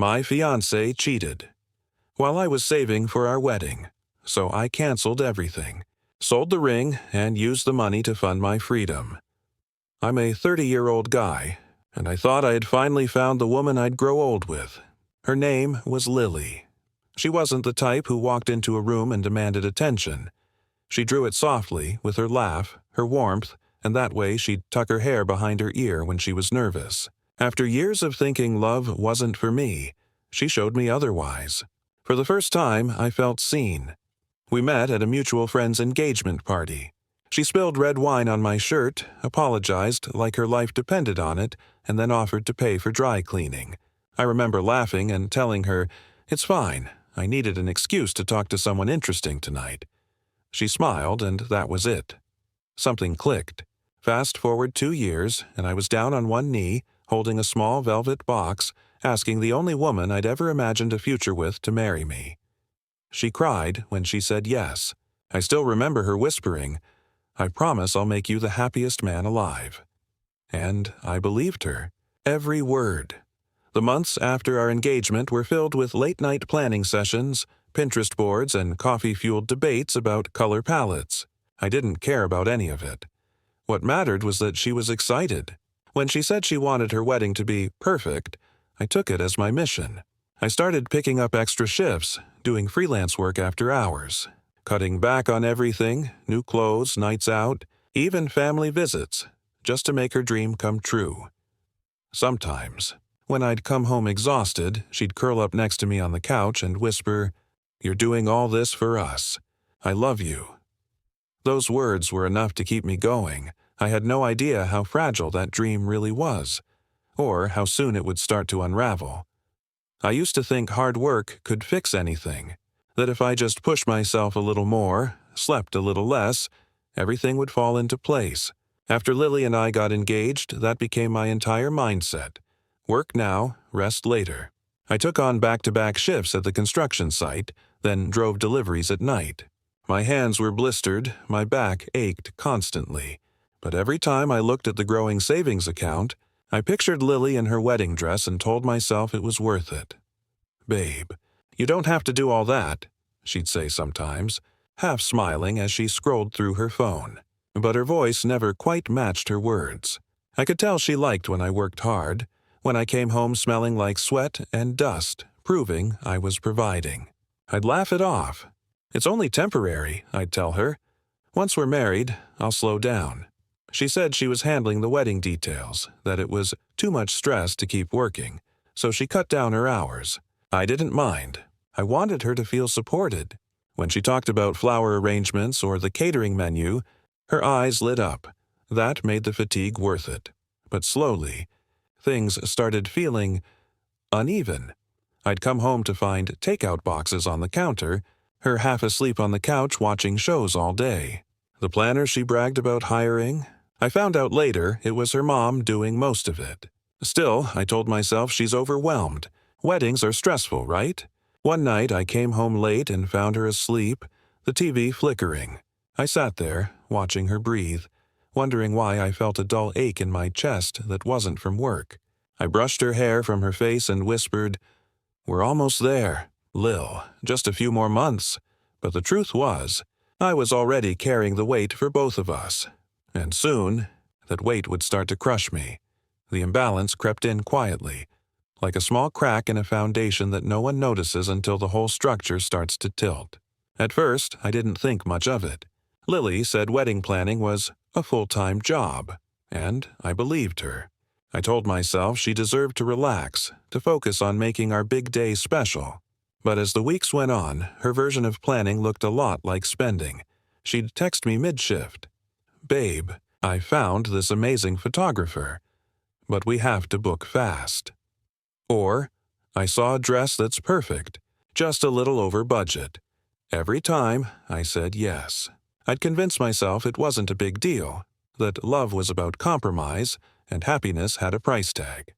My fiancée cheated while I was saving for our wedding, so I canceled everything, sold the ring, and used the money to fund my freedom. I'm a 30-year-old guy, and I thought I had finally found the woman I'd grow old with. Her name was Lily. She wasn't the type who walked into a room and demanded attention. She drew it softly, with her laugh, her warmth, and that way she'd tuck her hair behind her ear when she was nervous. After years of thinking love wasn't for me, she showed me otherwise. For the first time, I felt seen. We met at a mutual friend's engagement party. She spilled red wine on my shirt, apologized like her life depended on it, and then offered to pay for dry cleaning. I remember laughing and telling her, "It's fine. I needed an excuse to talk to someone interesting tonight." She smiled, and that was it. Something clicked. Fast forward 2 years, and I was down on one knee, holding a small velvet box, asking the only woman I'd ever imagined a future with to marry me. She cried when she said yes. I still remember her whispering, "I promise I'll make you the happiest man alive." And I believed her. Every word. The months after our engagement were filled with late-night planning sessions, Pinterest boards, and coffee-fueled debates about color palettes. I didn't care about any of it. What mattered was that she was excited. When she said she wanted her wedding to be perfect, I took it as my mission. I started picking up extra shifts, doing freelance work after hours, cutting back on everything, new clothes, nights out, even family visits, just to make her dream come true. Sometimes, when I'd come home exhausted, she'd curl up next to me on the couch and whisper, "You're doing all this for us. I love you." Those words were enough to keep me going. I had no idea how fragile that dream really was, or how soon it would start to unravel. I used to think hard work could fix anything, that if I just pushed myself a little more, slept a little less, everything would fall into place. After Lily and I got engaged, that became my entire mindset. Work now, rest later. I took on back-to-back shifts at the construction site, then drove deliveries at night. My hands were blistered, my back ached constantly. But every time I looked at the growing savings account, I pictured Lily in her wedding dress and told myself it was worth it. "Babe, you don't have to do all that," she'd say sometimes, half smiling as she scrolled through her phone. But her voice never quite matched her words. I could tell she liked when I worked hard, when I came home smelling like sweat and dust, proving I was providing. I'd laugh it off. "It's only temporary," I'd tell her. "Once we're married, I'll slow down." She said she was handling the wedding details, that it was too much stress to keep working, so she cut down her hours. I didn't mind. I wanted her to feel supported. When she talked about flower arrangements or the catering menu, her eyes lit up. That made the fatigue worth it. But slowly, things started feeling uneven. I'd come home to find takeout boxes on the counter, her half asleep on the couch watching shows all day. The planner she bragged about hiring, I found out later it was her mom doing most of it. Still, I told myself she's overwhelmed. Weddings are stressful, right? One night I came home late and found her asleep, the TV flickering. I sat there, watching her breathe, wondering why I felt a dull ache in my chest that wasn't from work. I brushed her hair from her face and whispered, "We're almost there, Lil, just a few more months." But the truth was, I was already carrying the weight for both of us. And soon, that weight would start to crush me. The imbalance crept in quietly, like a small crack in a foundation that no one notices until the whole structure starts to tilt. At first, I didn't think much of it. Lily said wedding planning was a full-time job, and I believed her. I told myself she deserved to relax, to focus on making our big day special. But as the weeks went on, her version of planning looked a lot like spending. She'd text me mid-shift, "Babe, I found this amazing photographer, but we have to book fast." Or, "I saw a dress that's perfect, just a little over budget." Every time, I said yes. I'd convince myself it wasn't a big deal, that love was about compromise and happiness had a price tag.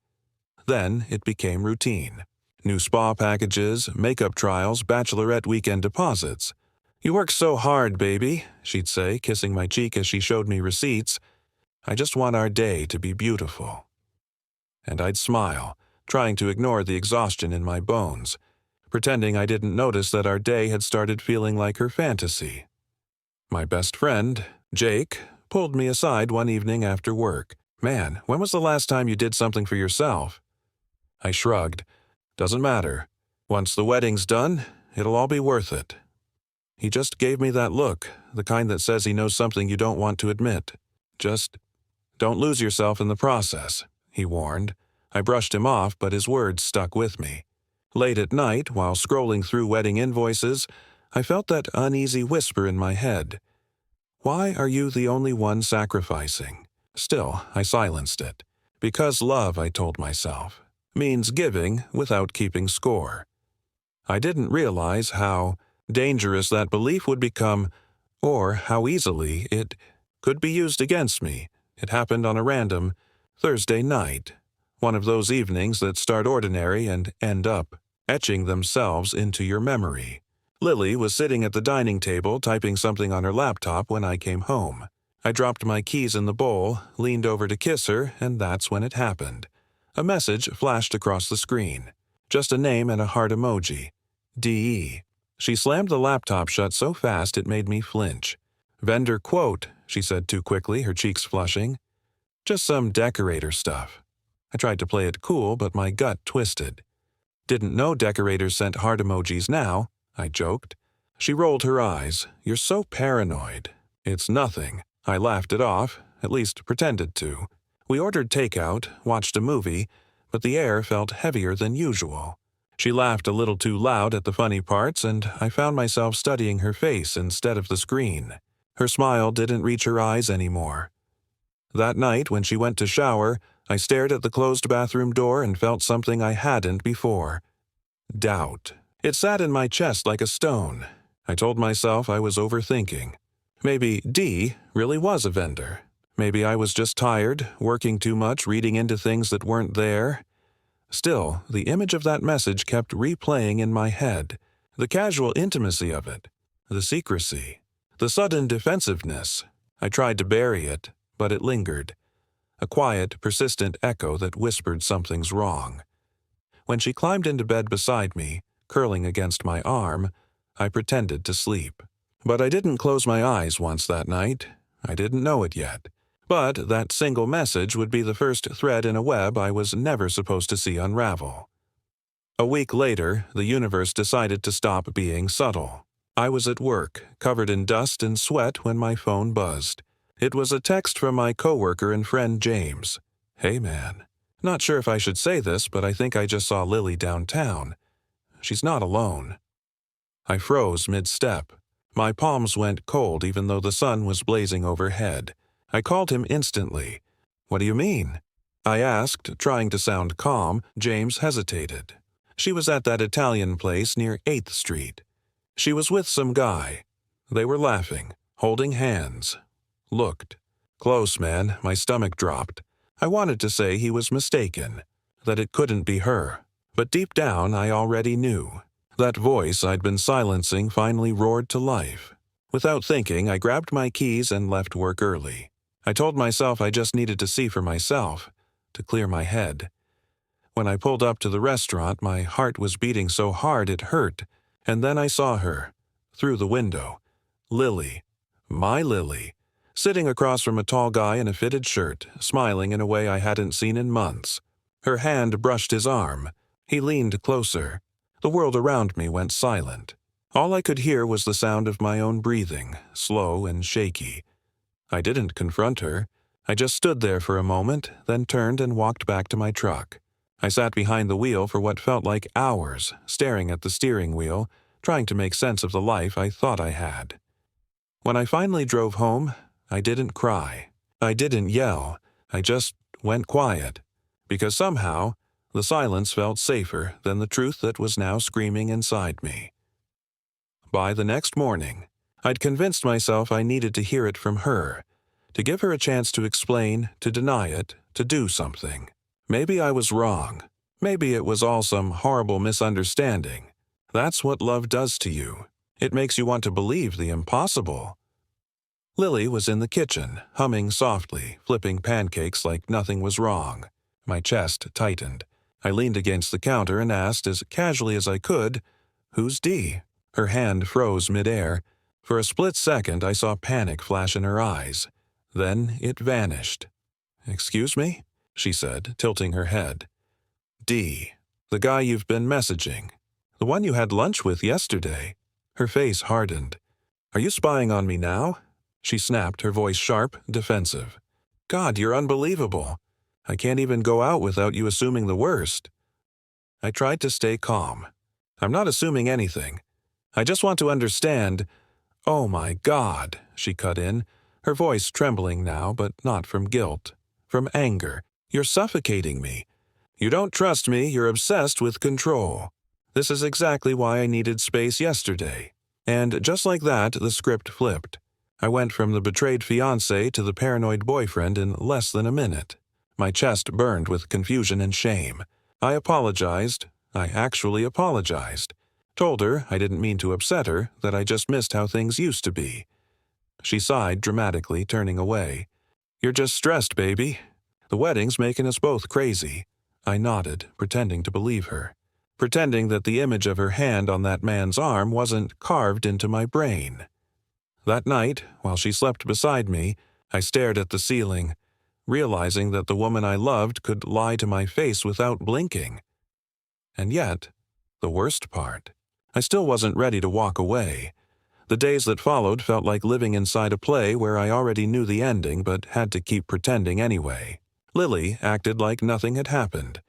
Then it became routine. New spa packages, makeup trials, bachelorette weekend deposits. "You work so hard, baby," she'd say, kissing my cheek as she showed me receipts. "I just want our day to be beautiful." And I'd smile, trying to ignore the exhaustion in my bones, pretending I didn't notice that our day had started feeling like her fantasy. My best friend, Jake, pulled me aside one evening after work. "Man, when was the last time you did something for yourself?" I shrugged. "Doesn't matter. Once the wedding's done, it'll all be worth it." He just gave me that look, the kind that says he knows something you don't want to admit. "Just don't lose yourself in the process," he warned. I brushed him off, but his words stuck with me. Late at night, while scrolling through wedding invoices, I felt that uneasy whisper in my head. Why are you the only one sacrificing? Still, I silenced it. Because love, I told myself, means giving without keeping score. I didn't realize how dangerous that belief would become, or how easily it could be used against me. It happened on a random Thursday night, one of those evenings that start ordinary and end up etching themselves into your memory. Lily was sitting at the dining table typing something on her laptop when I came home. I dropped my keys in the bowl, leaned over to kiss her, and that's when it happened. A message flashed across the screen. Just a name and a heart emoji. DE. She slammed the laptop shut so fast it made me flinch. "Vendor quote," she said too quickly, her cheeks flushing. "Just some decorator stuff." I tried to play it cool, but my gut twisted. "Didn't know decorators sent heart emojis now," I joked. She rolled her eyes. "You're so paranoid." "It's nothing." I laughed it off, at least pretended to. We ordered takeout, watched a movie, but the air felt heavier than usual. She laughed a little too loud at the funny parts, and I found myself studying her face instead of the screen. Her smile didn't reach her eyes anymore. That night, when she went to shower, I stared at the closed bathroom door and felt something I hadn't before. Doubt. It sat in my chest like a stone. I told myself I was overthinking. Maybe D really was a vendor. Maybe I was just tired, working too much, reading into things that weren't there. Still, the image of that message kept replaying in my head. The casual intimacy of it. The secrecy. The sudden defensiveness. I tried to bury it, but it lingered. A quiet, persistent echo that whispered something's wrong. When she climbed into bed beside me, curling against my arm, I pretended to sleep. But I didn't close my eyes once that night. I didn't know it yet. But that single message would be the first thread in a web I was never supposed to see unravel. A week later, the universe decided to stop being subtle. I was at work, covered in dust and sweat when my phone buzzed. It was a text from my coworker and friend James. "Hey man, not sure if I should say this, but I think I just saw Lily downtown. She's not alone." I froze mid-step. My palms went cold even though the sun was blazing overhead. I called him instantly. "What do you mean?" I asked, trying to sound calm. James hesitated. "She was at that Italian place near 8th Street. She was with some guy. They were laughing, holding hands. Looked. Close, man. My stomach dropped. I wanted to say he was mistaken, that it couldn't be her. But deep down, I already knew. That voice I'd been silencing finally roared to life. Without thinking, I grabbed my keys and left work early. I told myself I just needed to see for myself, to clear my head. When I pulled up to the restaurant, my heart was beating so hard it hurt, and then I saw her, through the window. Lily. My Lily. Sitting across from a tall guy in a fitted shirt, smiling in a way I hadn't seen in months. Her hand brushed his arm. He leaned closer. The world around me went silent. All I could hear was the sound of my own breathing, slow and shaky. I didn't confront her. I just stood there for a moment, then turned and walked back to my truck. I sat behind the wheel for what felt like hours, staring at the steering wheel, trying to make sense of the life I thought I had. When I finally drove home, I didn't cry. I didn't yell. I just went quiet. Because somehow, the silence felt safer than the truth that was now screaming inside me. By the next morning, I'd convinced myself I needed to hear it from her, to give her a chance to explain, to deny it, to do something. Maybe I was wrong. Maybe it was all some horrible misunderstanding. That's what love does to you. It makes you want to believe the impossible. Lily was in the kitchen, humming softly, flipping pancakes like nothing was wrong. My chest tightened. I leaned against the counter and asked as casually as I could, "Who's Dee?" Her hand froze midair. For a split second, I saw panic flash in her eyes. Then it vanished. "Excuse me?" she said, tilting her head. "Dee, the guy you've been messaging. The one you had lunch with yesterday." Her face hardened. "Are you spying on me now?" She snapped, her voice sharp, defensive. "God, you're unbelievable. I can't even go out without you assuming the worst." I tried to stay calm. "I'm not assuming anything. I just want to understand—" "Oh my God," she cut in, her voice trembling now, but not from guilt, from anger. "You're suffocating me. You don't trust me, you're obsessed with control. This is exactly why I needed space yesterday." And just like that, the script flipped. I went from the betrayed fiancé to the paranoid boyfriend in less than a minute. My chest burned with confusion and shame. I apologized. I actually apologized. Told her I didn't mean to upset her, that I just missed how things used to be. She sighed dramatically, turning away. "You're just stressed, baby. The wedding's making us both crazy." I nodded, pretending to believe her. Pretending that the image of her hand on that man's arm wasn't carved into my brain. That night, while she slept beside me, I stared at the ceiling, realizing that the woman I loved could lie to my face without blinking. And yet, the worst part, I still wasn't ready to walk away. The days that followed felt like living inside a play where I already knew the ending but had to keep pretending anyway. Lily acted like nothing had happened.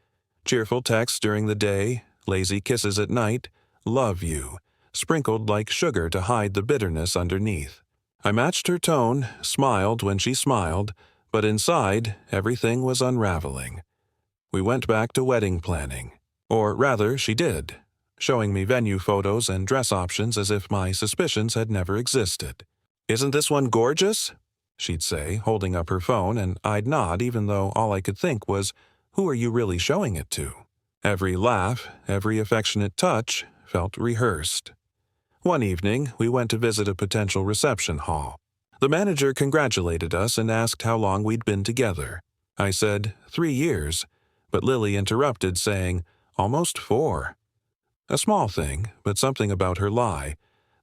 Cheerful texts during the day, lazy kisses at night, "love you," sprinkled like sugar to hide the bitterness underneath. I matched her tone, smiled when she smiled, but inside, everything was unraveling. We went back to wedding planning. Or rather, she did, showing me venue photos and dress options as if my suspicions had never existed. "Isn't this one gorgeous?" she'd say, holding up her phone, and I'd nod even though all I could think was, who are you really showing it to? Every laugh, every affectionate touch felt rehearsed. One evening, we went to visit a potential reception hall. The manager congratulated us and asked how long we'd been together. I said, 3 years, but Lily interrupted, saying, "Almost 4. A small thing, but something about her lie,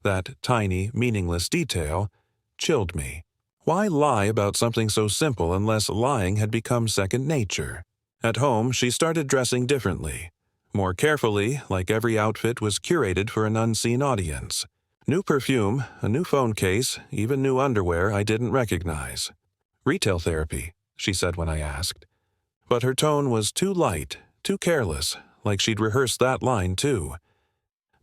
that tiny, meaningless detail, chilled me. Why lie about something so simple unless lying had become second nature? At home, she started dressing differently. More carefully, like every outfit was curated for an unseen audience. New perfume, a new phone case, even new underwear I didn't recognize. "Retail therapy," she said when I asked. But her tone was too light, too careless, like she'd rehearsed that line too.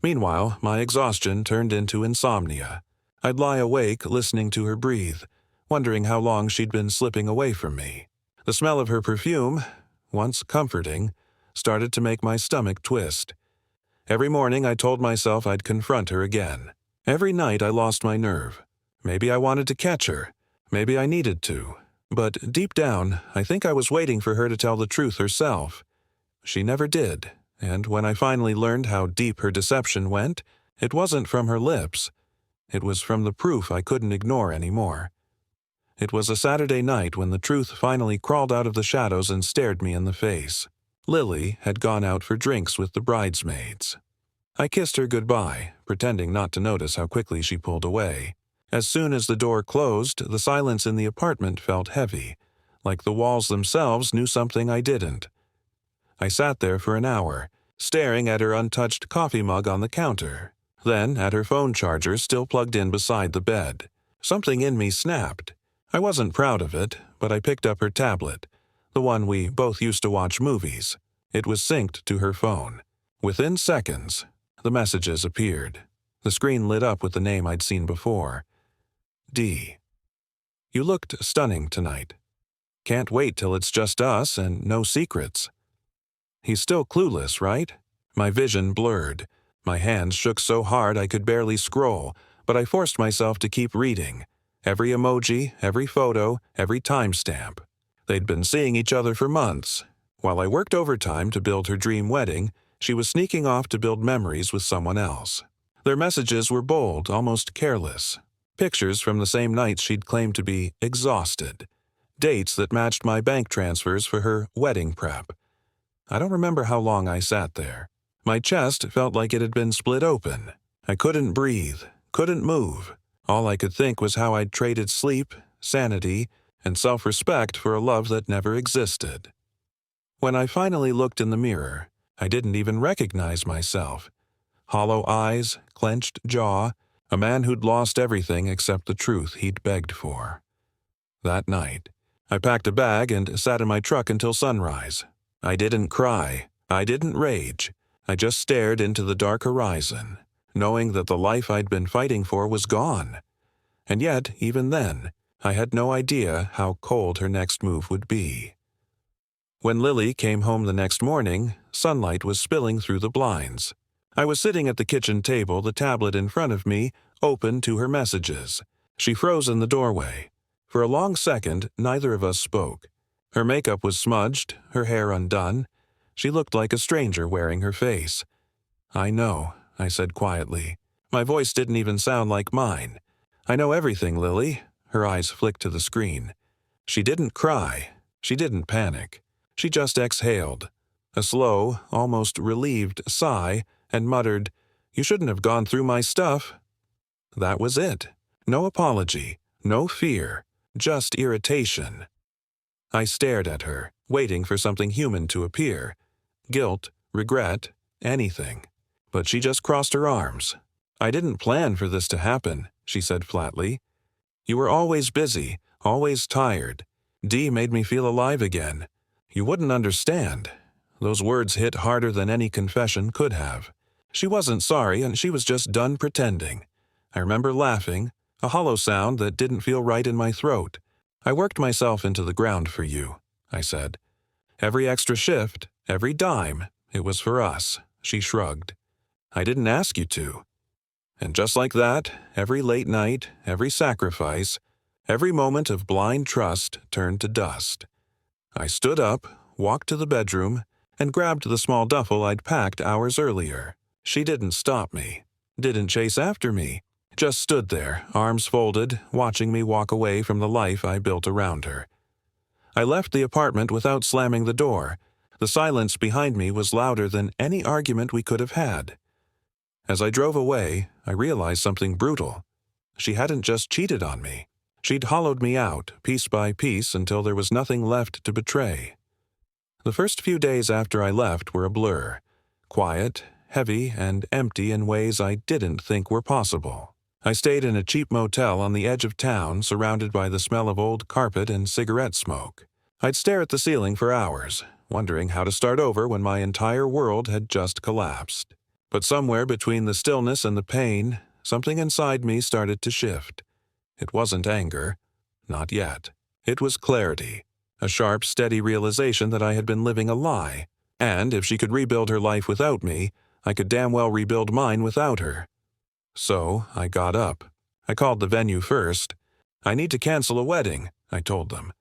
Meanwhile, my exhaustion turned into insomnia. I'd lie awake listening to her breathe, wondering how long she'd been slipping away from me. The smell of her perfume, once comforting, started to make my stomach twist. Every morning I told myself I'd confront her again. Every night I lost my nerve. Maybe I wanted to catch her. Maybe I needed to. But deep down, I think I was waiting for her to tell the truth herself. She never did, and when I finally learned how deep her deception went, it wasn't from her lips. It was from the proof I couldn't ignore anymore. It was a Saturday night when the truth finally crawled out of the shadows and stared me in the face. Lily had gone out for drinks with the bridesmaids. I kissed her goodbye, pretending not to notice how quickly she pulled away. As soon as the door closed, the silence in the apartment felt heavy, like the walls themselves knew something I didn't. I sat there for an hour, staring at her untouched coffee mug on the counter, then at her phone charger still plugged in beside the bed. Something in me snapped. I wasn't proud of it, but I picked up her tablet, the one we both used to watch movies. It was synced to her phone. Within seconds, the messages appeared. The screen lit up with the name I'd seen before. "Dee. You looked stunning tonight. Can't wait till it's just us and no secrets." He's still clueless, right? My vision blurred. My hands shook so hard I could barely scroll, but I forced myself to keep reading. Every emoji, every photo, every timestamp. They'd been seeing each other for months. While I worked overtime to build her dream wedding, she was sneaking off to build memories with someone else. Their messages were bold, almost careless. Pictures from the same nights she'd claimed to be exhausted. Dates that matched my bank transfers for her wedding prep. I don't remember how long I sat there. My chest felt like it had been split open. I couldn't breathe, couldn't move. All I could think was how I'd traded sleep, sanity, and self-respect for a love that never existed. When I finally looked in the mirror, I didn't even recognize myself. Hollow eyes, clenched jaw, a man who'd lost everything except the truth he'd begged for. That night, I packed a bag and sat in my truck until sunrise. I didn't cry. I didn't rage. I just stared into the dark horizon, knowing that the life I'd been fighting for was gone. And yet, even then, I had no idea how cold her next move would be. When Lily came home the next morning, sunlight was spilling through the blinds. I was sitting at the kitchen table, the tablet in front of me, open to her messages. She froze in the doorway. For a long second, neither of us spoke. Her makeup was smudged, her hair undone. She looked like a stranger wearing her face. "I know," I said quietly. My voice didn't even sound like mine. "I know everything, Lily." Her eyes flicked to the screen. She didn't cry. She didn't panic. She just exhaled. A slow, almost relieved sigh, and muttered, "You shouldn't have gone through my stuff." That was it. No apology, no fear, just irritation. I stared at her, waiting for something human to appear. Guilt, regret, anything. But she just crossed her arms. "I didn't plan for this to happen," she said flatly. "You were always busy, always tired. Dee made me feel alive again. You wouldn't understand." Those words hit harder than any confession could have. She wasn't sorry, and she was just done pretending. I remember laughing, a hollow sound that didn't feel right in my throat. "I worked myself into the ground for you," I said. "Every extra shift, every dime, it was for us." She shrugged. "I didn't ask you to." And just like that, every late night, every sacrifice, every moment of blind trust turned to dust. I stood up, walked to the bedroom, and grabbed the small duffel I'd packed hours earlier. She didn't stop me, didn't chase after me, just stood there, arms folded, watching me walk away from the life I built around her. I left the apartment without slamming the door. The silence behind me was louder than any argument we could have had. As I drove away, I realized something brutal. She hadn't just cheated on me. She'd hollowed me out, piece by piece, until there was nothing left to betray. The first few days after I left were a blur. Quiet, heavy, and empty in ways I didn't think were possible. I stayed in a cheap motel on the edge of town, surrounded by the smell of old carpet and cigarette smoke. I'd stare at the ceiling for hours, wondering how to start over when my entire world had just collapsed. But somewhere between the stillness and the pain, something inside me started to shift. It wasn't anger. Not yet. It was clarity. A sharp, steady realization that I had been living a lie. And if she could rebuild her life without me, I could damn well rebuild mine without her. So I got up. I called the venue first. "I need to cancel a wedding," I told them.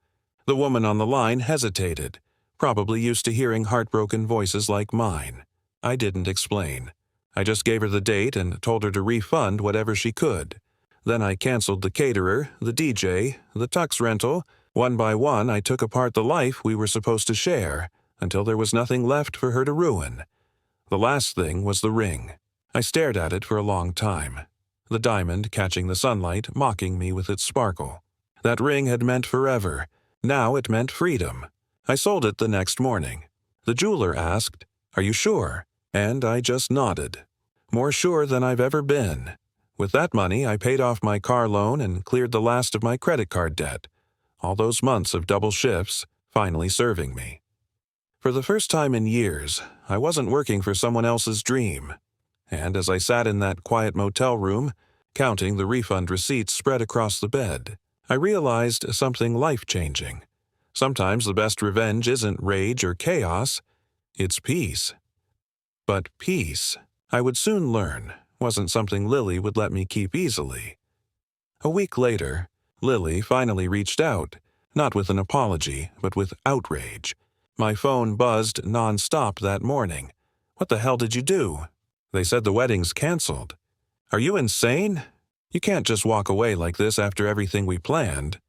The woman on the line hesitated, probably used to hearing heartbroken voices like mine. I didn't explain. I just gave her the date and told her to refund whatever she could. Then I canceled the caterer, the DJ, the tux rental. One by one, I took apart the life we were supposed to share, until there was nothing left for her to ruin. The last thing was the ring. I stared at it for a long time. The diamond catching the sunlight, mocking me with its sparkle. That ring had meant forever. Now it meant freedom. I sold it the next morning. The jeweler asked, "Are you sure?" And I just nodded. More sure than I've ever been. With that money, I paid off my car loan and cleared the last of my credit card debt. All those months of double shifts finally serving me. For the first time in years, I wasn't working for someone else's dream. And as I sat in that quiet motel room, counting the refund receipts spread across the bed, I realized something life-changing. Sometimes the best revenge isn't rage or chaos, it's peace. But peace, I would soon learn, wasn't something Lily would let me keep easily. A week later, Lily finally reached out, not with an apology, but with outrage. My phone buzzed non-stop that morning. "What the hell did you do?" "They said the wedding's canceled." "Are you insane? You can't just walk away like this after everything we planned."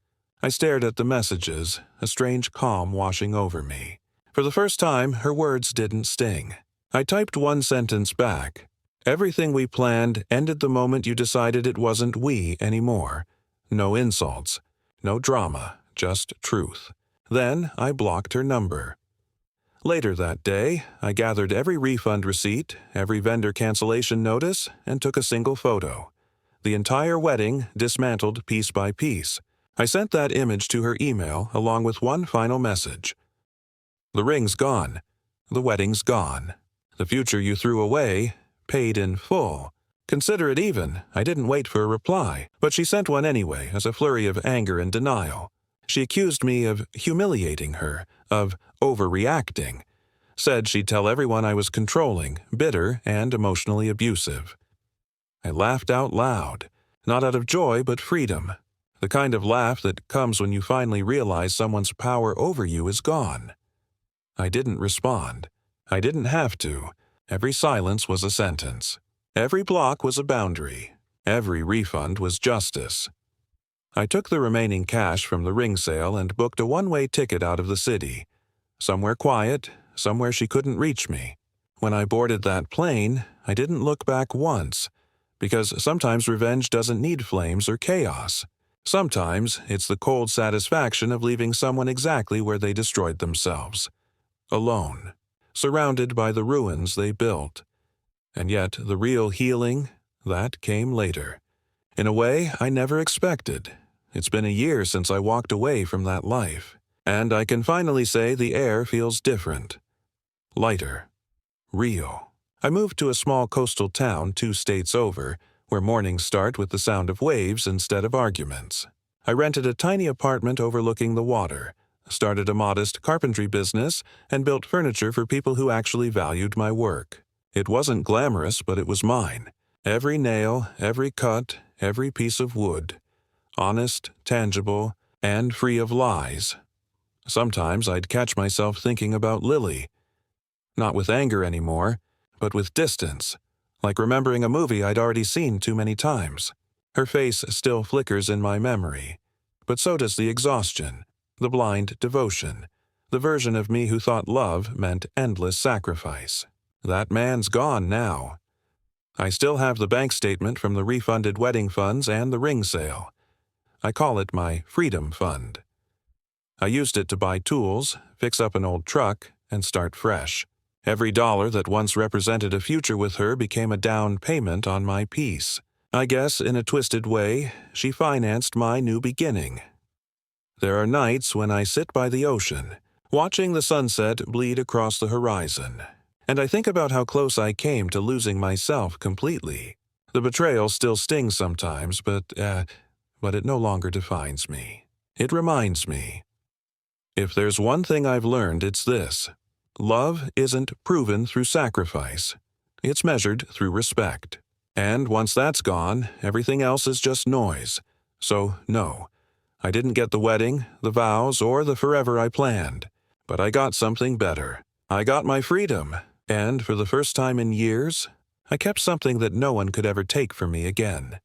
I stared at the messages, a strange calm washing over me. For the first time, her words didn't sting. I typed one sentence back. Everything we planned ended the moment you decided it wasn't we anymore. No insults. No drama. Just truth. Then I blocked her number. Later that day, I gathered every refund receipt, every vendor cancellation notice, and took a single photo. The entire wedding dismantled piece by piece. I sent that image to her email along with one final message. The ring's gone. The wedding's gone. The future you threw away, paid in full. Consider it even. I didn't wait for a reply, but she sent one anyway as a flurry of anger and denial. She accused me of humiliating her, of overreacting. Said she'd tell everyone I was controlling, bitter, and emotionally abusive. I laughed out loud, not out of joy but freedom. The kind of laugh that comes when you finally realize someone's power over you is gone. I didn't respond. I didn't have to. Every silence was a sentence. Every block was a boundary. Every refund was justice. I took the remaining cash from the ring sale and booked a one-way ticket out of the city. Somewhere quiet, somewhere she couldn't reach me. When I boarded that plane, I didn't look back once, because sometimes revenge doesn't need flames or chaos. Sometimes it's the cold satisfaction of leaving someone exactly where they destroyed themselves. Alone, surrounded by the ruins they built. And yet the real healing, that came later. In a way I never expected. It's been a year since I walked away from that life, and I can finally say the air feels different. Lighter. Real. I moved to a small coastal town 2 states over, where mornings start with the sound of waves instead of arguments. I rented a tiny apartment overlooking the water, started a modest carpentry business, and built furniture for people who actually valued my work. It wasn't glamorous, but it was mine. Every nail, every cut, every piece of wood. Honest, tangible, and free of lies. Sometimes I'd catch myself thinking about Lily. Not with anger anymore, but with distance, like remembering a movie I'd already seen too many times. Her face still flickers in my memory, but so does the exhaustion, the blind devotion, the version of me who thought love meant endless sacrifice. That man's gone now. I still have the bank statement from the refunded wedding funds and the ring sale. I call it my freedom fund. I used it to buy tools, fix up an old truck, and start fresh. Every dollar that once represented a future with her became a down payment on my peace. I guess, in a twisted way, she financed my new beginning. There are nights when I sit by the ocean, watching the sunset bleed across the horizon, and I think about how close I came to losing myself completely. The betrayal still stings sometimes, but it no longer defines me. It reminds me. If there's one thing I've learned, it's this. Love isn't proven through sacrifice. It's measured through respect. And once that's gone, everything else is just noise. So, no, I didn't get the wedding, the vows, or the forever I planned. But I got something better. I got my freedom. And for the first time in years, I kept something that no one could ever take from me again.